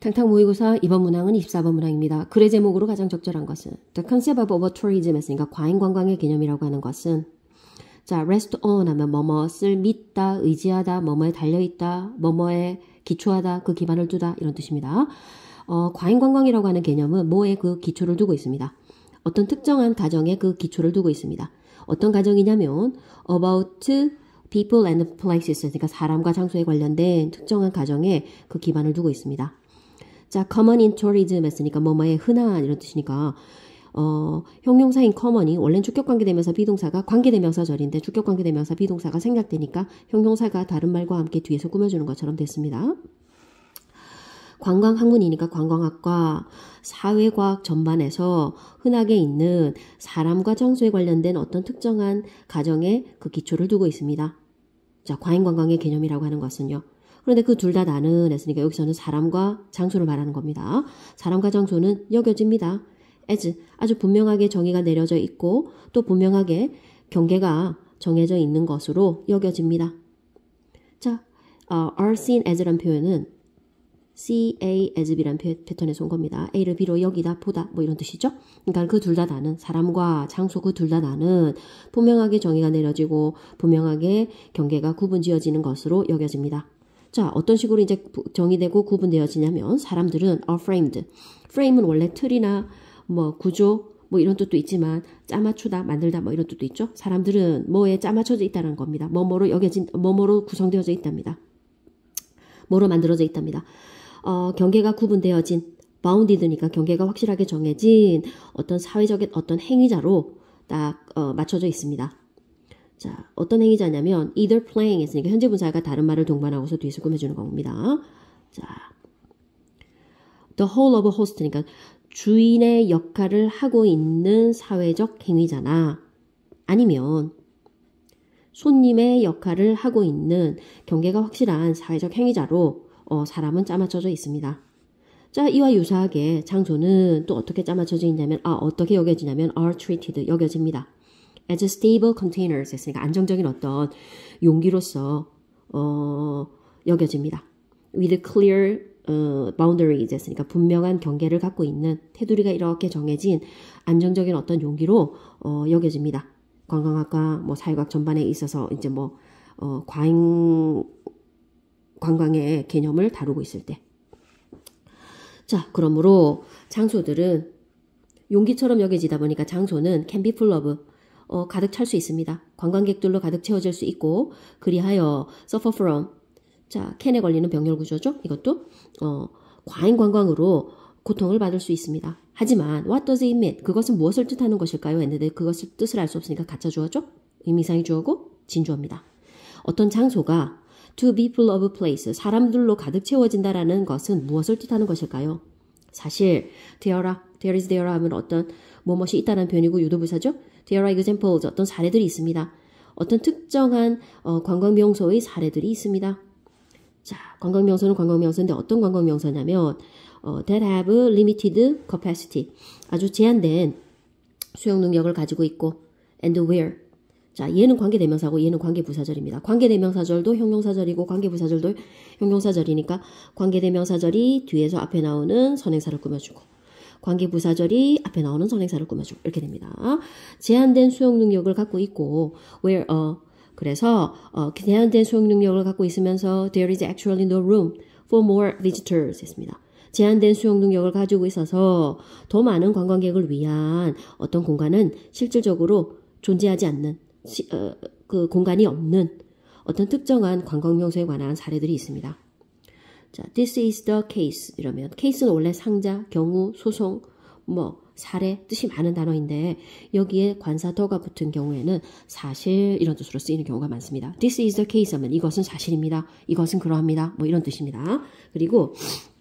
탕탕 모의고사 2번 문항은 24번 문항입니다. 글의 제목으로 가장 적절한 것은 The concept of over-tourism 했으니까 과잉 관광의 개념이라고 하는 것은 자, rest on 하면 뭐뭐을 믿다, 의지하다, 뭐뭐에 달려있다, 뭐뭐에 기초하다, 그 기반을 두다 이런 뜻입니다. 과잉 관광이라고 하는 개념은 뭐에 그 기초를 두고 있습니다. 어떤 특정한 가정에 그 기초를 두고 있습니다. 어떤 가정이냐면 about people and places 그러니까 사람과 장소에 관련된 특정한 가정에 그 기반을 두고 있습니다. 자, common in tourism 했으니까 뭐뭐에 흔한 이런 뜻이니까 형용사인 common이 원래는 주격관계대명사 비동사가 관계대명사절인데 주격관계대명사 비동사가 생략되니까 형용사가 다른 말과 함께 뒤에서 꾸며주는 것처럼 됐습니다. 관광학문이니까 관광학과 사회과학 전반에서 흔하게 있는 사람과 장소에 관련된 어떤 특정한 가정에 그 기초를 두고 있습니다. 자, 과잉관광의 개념이라고 하는 것은요. 그런데 그 둘 다 나는 했으니까 여기서는 사람과 장소를 말하는 겁니다. 사람과 장소는 여겨집니다. as 아주 분명하게 정의가 내려져 있고 또 분명하게 경계가 정해져 있는 것으로 여겨집니다. 자, are seen as란 표현은 see A as B란 패턴에서 온 겁니다. A를 B로 여기다 보다 뭐 이런 뜻이죠. 그러니까 그 둘 다 나는 사람과 장소 그 둘 다 나는 분명하게 정의가 내려지고 분명하게 경계가 구분지어지는 것으로 여겨집니다. 자, 어떤 식으로 이제 정의되고 구분되어지냐면 사람들은 are framed. frame은 원래 틀이나 뭐 구조 뭐 이런 뜻도 있지만 짜맞추다 만들다 뭐 이런 뜻도 있죠. 사람들은 뭐에 짜맞춰져 있다는 겁니다. 뭐뭐로 구성되어져 있답니다. 뭐로 만들어져 있답니다. 경계가 구분되어진 bounded니까 경계가 확실하게 정해진 어떤 사회적인 어떤 행위자로 딱 맞춰져 있습니다. 자, 어떤 행위자냐면 either playing 했으니까 현재 분사가 다른 말을 동반하고서 뒤에서 꾸며주는 겁니다. 자, the whole of a host니까 주인의 역할을 하고 있는 사회적 행위자나 아니면 손님의 역할을 하고 있는 경계가 확실한 사회적 행위자로 사람은 짜맞춰져 있습니다. 자, 이와 유사하게 장소는 또 어떻게 짜맞춰져 있냐면 어떻게 여겨지냐면 are treated 여겨집니다. as stable containers 했으니까 안정적인 어떤 용기로서 여겨집니다. with clear boundaries 했으니까 분명한 경계를 갖고 있는 테두리가 이렇게 정해진 안정적인 어떤 용기로 여겨집니다. 관광학과 뭐 사회과학 전반에 있어서 이제 뭐 과잉 관광의 개념을 다루고 있을 때. 자, 그러므로 장소들은 용기처럼 여겨지다 보니까 장소는 can be full of 가득 찰 수 있습니다. 관광객들로 가득 채워질 수 있고 그리하여 suffer from 자, can에 걸리는 병렬 구조죠. 이것도 과잉 관광으로 고통을 받을 수 있습니다. 하지만 what does it mean? 그것은 무엇을 뜻하는 것일까요? 했는데 그것을 뜻을 알 수 없으니까 가짜 주어죠. 의미상의 주어고 진주어입니다. 어떤 장소가 to be full of place, 사람들로 가득 채워진다라는 것은 무엇을 뜻하는 것일까요? 사실 there is there 하면 어떤 무엇이 있다는 표현이고 유도부사죠. there are examples, 어떤 사례들이 있습니다. 어떤 특정한 관광명소의 사례들이 있습니다. 자, 관광명소는 관광명소인데 어떤 관광명소냐면 that have limited capacity, 아주 제한된 수용 능력을 가지고 있고 and where 자, 얘는 관계대명사고 얘는 관계부사절입니다. 관계대명사절도 형용사절이고 관계부사절도 형용사절이니까 관계대명사절이 뒤에서 앞에 나오는 선행사를 꾸며주고 관계부사절이 앞에 나오는 선행사를 꾸며주고 이렇게 됩니다. 제한된 수용 능력을 갖고 있고 where 그래서 제한된 수용 능력을 갖고 있으면서 there is actually no room for more visitors 했습니다. 제한된 수용 능력을 가지고 있어서 더 많은 관광객을 위한 어떤 공간은 실질적으로 존재하지 않는 그 공간이 없는 어떤 특정한 관광명소에 관한 사례들이 있습니다. 자, this is the case 이러면 case는 원래 상자, 경우, 소송, 뭐 사례 뜻이 많은 단어인데 여기에 관사 더가 붙은 경우에는 사실 이런 뜻으로 쓰이는 경우가 많습니다. This is the case 하면 이것은 사실입니다. 이것은 그러합니다. 뭐 이런 뜻입니다. 그리고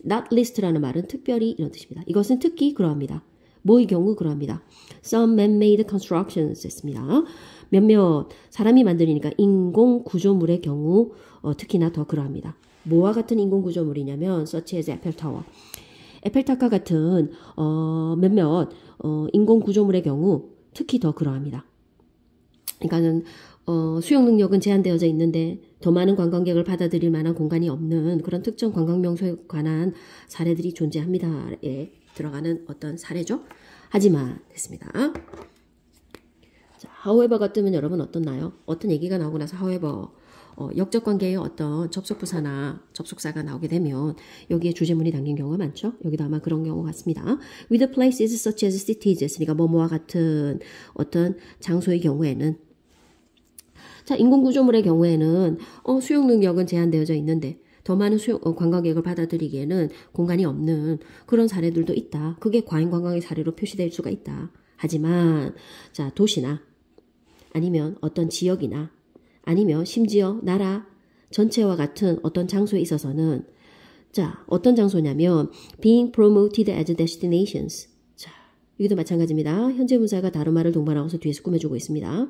not least라는 말은 특별히 이런 뜻입니다. 이것은 특히 그러합니다. 뭐의 경우 그러합니다. Some man-made constructions 했습니다. 몇몇 사람이 만드니까 인공 구조물의 경우 특히나 더 그러합니다. 뭐와 같은 인공 구조물이냐면 such as 에펠타워. 에펠탑과 같은 몇몇 인공 구조물의 경우 특히 더 그러합니다. 그러니까는 수용 능력은 제한되어져 있는데 더 많은 관광객을 받아들일 만한 공간이 없는 그런 특정 관광 명소에 관한 사례들이 존재합니다에 들어가는 어떤 사례죠. 하지만 됐습니다. 자, however가 뜨면 여러분 어떻나요? 어떤 얘기가 나오고 나서 however 역적 관계의 어떤 접속부사나 접속사가 나오게 되면 여기에 주제문이 담긴 경우가 많죠. 여기도 아마 그런 경우 같습니다. With places such as cities 했으니까 뭐뭐와 같은 어떤 장소의 경우에는 자, 인공구조물의 경우에는 수용 능력은 제한되어져 있는데 더 많은 관광객을 받아들이기에는 공간이 없는 그런 사례들도 있다. 그게 과잉관광의 사례로 표시될 수가 있다. 하지만 자, 도시나 아니면 어떤 지역이나 아니면 심지어 나라 전체와 같은 어떤 장소에 있어서는 자, 어떤 장소냐면 being promoted as destinations. 자, 여기도 마찬가지입니다. 현재 분사가 다른 말을 동반하고서 뒤에서 꾸며주고 있습니다.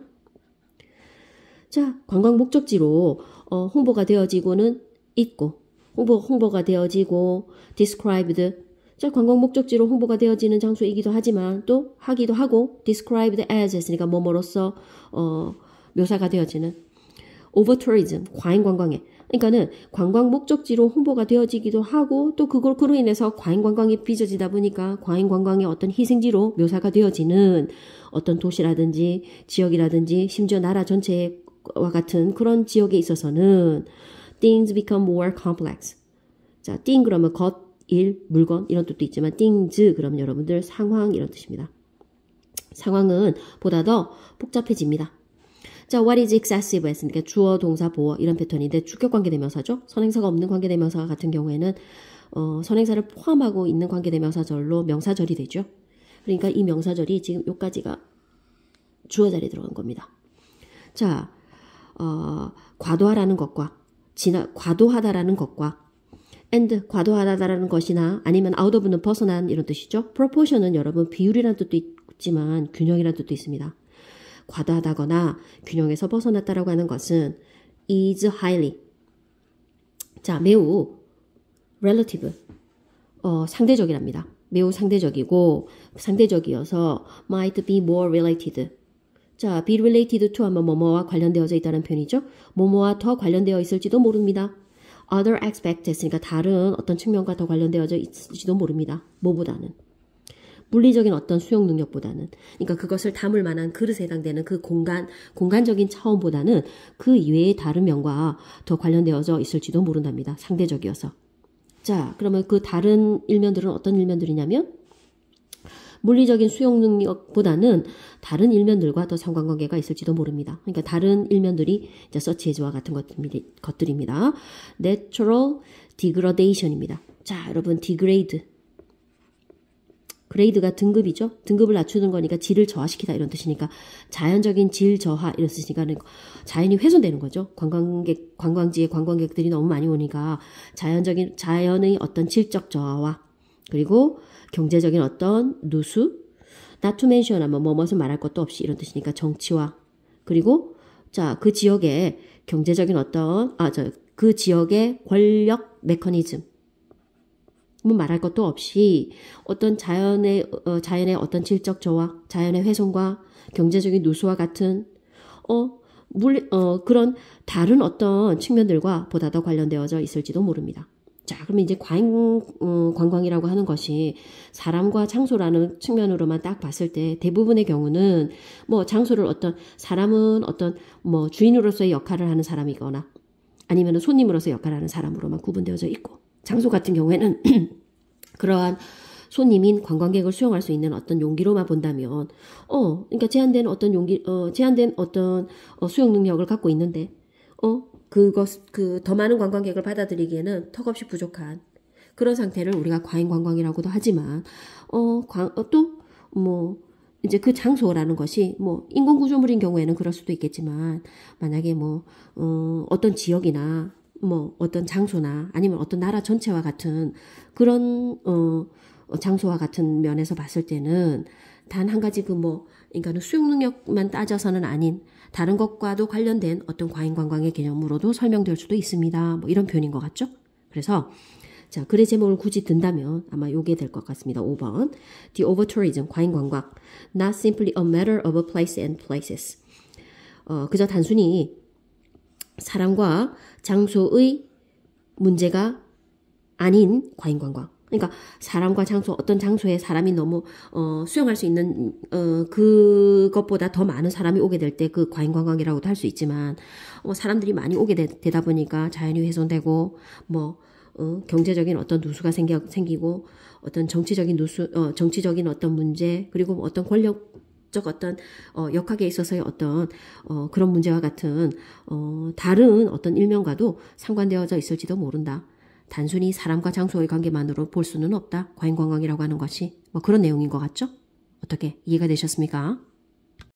자, 관광 목적지로 홍보가 되어지고는 있고 홍보가 되어지고 described 자, 관광 목적지로 홍보가 되어지는 장소이기도 하지만 또 하기도 하고 described as 했으니까 뭐뭐로서 묘사가 되어지는 over tourism 과잉 관광에 그러니까는 관광 목적지로 홍보가 되어지기도 하고 또 그로 인해서 과잉 관광이 빚어지다 보니까 과잉 관광의 어떤 희생지로 묘사가 되어지는 어떤 도시라든지 지역이라든지 심지어 나라 전체와 같은 그런 지역에 있어서는 things become more complex. 자, thing 그러면 것, 일, 물건 이런 뜻도 있지만 things 그러면 여러분들 상황 이런 뜻입니다. 상황은 보다 더 복잡해집니다. 자, what is excessive 했으니까 주어, 동사, 보어 이런 패턴인데 주격 관계대명사죠. 선행사가 없는 관계대명사 같은 경우에는 선행사를 포함하고 있는 관계대명사절로 명사절이 되죠. 그러니까 이 명사절이 지금 요까지가 주어 자리에 들어간 겁니다. 자, 과도하라는 것과 과도하다라는 것과 and 과도하다라는 것이나 아니면 out of는 벗어난 이런 뜻이죠. proportion은 여러분 비율이라는 뜻도 있지만 균형이라는 뜻도 있습니다. 과다하다거나 균형에서 벗어났다라고 하는 것은 is highly 자 매우 relative 상대적이랍니다. 매우 상대적이고 상대적이어서 might be more related 자 be related to 하면 뭐뭐와 관련되어져 있다는 표현이죠. 뭐뭐와 더 관련되어 있을지도 모릅니다. other aspect 했으니까 다른 어떤 측면과 더 관련되어져 있을지도 모릅니다. 뭐보다는 물리적인 어떤 수용 능력보다는 그러니까 그것을 담을 만한 그릇에 해당되는 그 공간적인 차원보다는 그 이외의 다른 면과 더 관련되어져 있을지도 모른답니다. 상대적이어서. 자, 그러면 그 다른 일면들은 어떤 일면들이냐면 물리적인 수용 능력보다는 다른 일면들과 더 상관관계가 있을지도 모릅니다. 그러니까 다른 일면들이 이제 such as와 같은 것들입니다. Natural degradation입니다. 자, 여러분 degrade 그레이드가 등급이죠. 등급을 낮추는 거니까 질을 저하시키다 이런 뜻이니까 자연적인 질 저하 이런 뜻이니까 자연이 훼손되는 거죠. 관광지에 관광객들이 너무 많이 오니까 자연의 어떤 질적 저하와 그리고 경제적인 어떤 누수 not to mention 하면 뭐뭇을 말할 것도 없이 이런 뜻이니까 정치와 그리고 자, 그 지역의 경제적인 어떤 그 지역의 권력 메커니즘 뭐 말할 것도 없이 어떤 자연의 어떤 질적 저하, 자연의 훼손과 경제적인 누수와 같은 그런 다른 어떤 측면들과 보다 더 관련되어져 있을지도 모릅니다. 자, 그러면 이제 과잉 관광이라고 하는 것이 사람과 장소라는 측면으로만 딱 봤을 때 대부분의 경우는 뭐 장소를 사람은 어떤 뭐 주인으로서의 역할을 하는 사람이거나 아니면 손님으로서 역할을 하는 사람으로만 구분되어져 있고 장소 같은 경우에는 그러한 손님인 관광객을 수용할 수 있는 어떤 용기로만 본다면, 그러니까 제한된 어떤 수용 능력을 갖고 있는데, 더 많은 관광객을 받아들이기에는 턱없이 부족한 그런 상태를 우리가 과잉 관광이라고도 하지만, 이제 그 장소라는 것이 인공구조물인 경우에는 그럴 수도 있겠지만, 만약에 어떤 지역이나 어떤 장소나 아니면 어떤 나라 전체와 같은 그런 장소와 같은 면에서 봤을 때는 단 한 가지 그러니까는 수용 능력만 따져서는 아닌 다른 것과도 관련된 어떤 과잉 관광의 개념으로도 설명될 수도 있습니다. 이런 표현인 것 같죠? 그래서 자, 글의 제목을 굳이 든다면 아마 요게 될 것 같습니다. 5번. The over tourism, 과잉 관광. Not simply a matter of a place and places. 그저 단순히 사람과 장소의 문제가 아닌 과잉관광. 그러니까 사람과 장소, 어떤 장소에 사람이 너무 수용할 수 있는 그것보다 더 많은 사람이 오게 될 때 그 과잉관광이라고도 할 수 있지만 사람들이 많이 오게 되다 보니까 자연이 훼손되고 뭐 경제적인 어떤 누수가 생기고 어떤 정치적인 정치적인 어떤 문제 그리고 어떤 권력적 어떤 역학에 있어서의 어떤 그런 문제와 같은 다른 어떤 일면과도 상관되어져 있을지도 모른다. 단순히 사람과 장소의 관계만으로 볼 수는 없다. 과잉관광이라고 하는 것이 뭐 그런 내용인 것 같죠? 어떻게 이해가 되셨습니까?